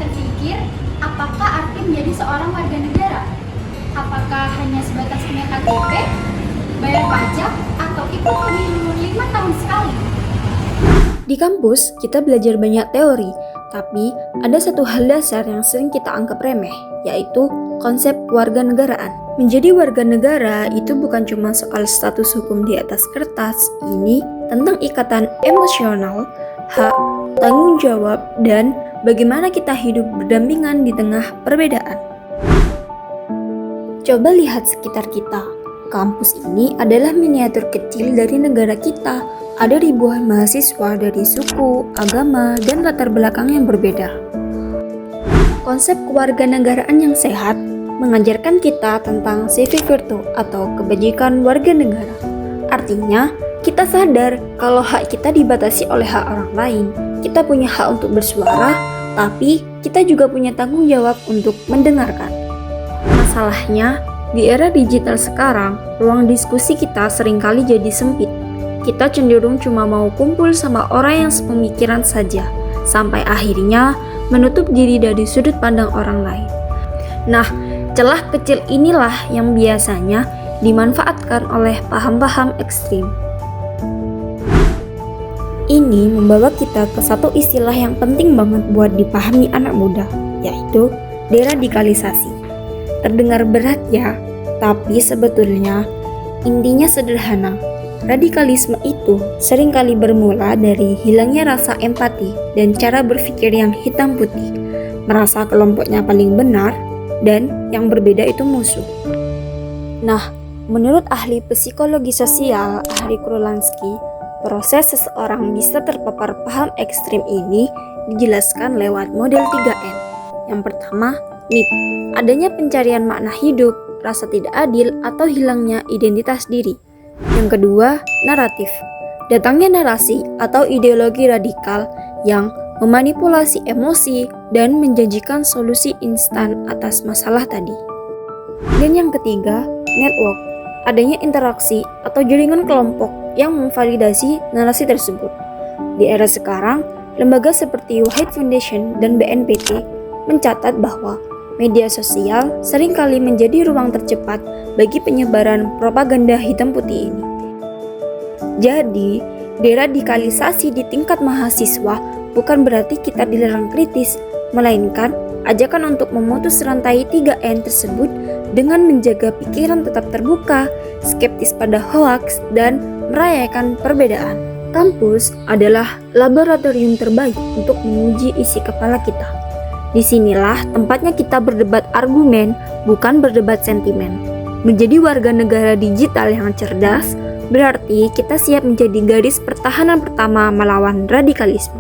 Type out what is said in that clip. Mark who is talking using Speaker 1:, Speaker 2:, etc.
Speaker 1: berpikir, apakah arti menjadi seorang warga negara? Apakah hanya sebatas punya KTP, bayar pajak, atau ikut pemilu 5 tahun sekali?
Speaker 2: Di kampus, kita belajar banyak teori, tapi ada satu hal dasar yang sering kita anggap remeh, yaitu konsep kewarganegaraan. Menjadi warga negara itu bukan cuma soal status hukum di atas kertas, ini tentang ikatan emosional, hak, tanggung jawab, dan bagaimana kita hidup berdampingan di tengah perbedaan. Coba lihat sekitar kita. Kampus ini adalah miniatur kecil dari negara kita. Ada ribuan mahasiswa dari suku, agama, dan latar belakang yang berbeda. Konsep kewarganegaraan yang sehat mengajarkan kita tentang civic virtue atau kebajikan warga negara. Artinya, kita sadar kalau hak kita dibatasi oleh hak orang lain. Kita punya hak untuk bersuara, tapi kita juga punya tanggung jawab untuk mendengarkan. Masalahnya, di era digital sekarang, ruang diskusi kita seringkali jadi sempit. Kita cenderung cuma mau kumpul sama orang yang sepemikiran saja, sampai akhirnya menutup diri dari sudut pandang orang lain. Nah, celah kecil inilah yang biasanya dimanfaatkan oleh paham-paham ekstrim. Ini membawa kita ke satu istilah yang penting banget buat dipahami anak muda, yaitu deradikalisasi. Terdengar berat ya, tapi sebetulnya intinya sederhana. Radikalisme itu seringkali bermula dari hilangnya rasa empati dan cara berpikir yang hitam putih, merasa kelompoknya paling benar dan yang berbeda itu musuh. Nah, menurut ahli psikologi sosial Harry Kurlansky, proses seseorang bisa terpapar paham ekstrim ini dijelaskan lewat model 3N. Yang pertama, need, adanya pencarian makna hidup, rasa tidak adil atau hilangnya identitas diri. Yang kedua, naratif, datangnya narasi atau ideologi radikal yang memanipulasi emosi dan menjanjikan solusi instan atas masalah tadi. Dan yang ketiga, network, adanya interaksi atau jaringan kelompok yang memvalidasi narasi tersebut. Di era sekarang, lembaga seperti White Foundation dan BNPT mencatat bahwa media sosial seringkali menjadi ruang tercepat bagi penyebaran propaganda hitam putih ini. Jadi, deradikalisasi di tingkat mahasiswa bukan berarti kita dilarang kritis, melainkan ajakan untuk memutus rantai 3N tersebut dengan menjaga pikiran tetap terbuka, skeptis pada hoaks, dan merayakan perbedaan. Kampus adalah laboratorium terbaik untuk menguji isi kepala kita. Disinilah tempatnya kita berdebat argumen, bukan berdebat sentimen. Menjadi warga negara digital yang cerdas, berarti kita siap menjadi garis pertahanan pertama melawan radikalisme.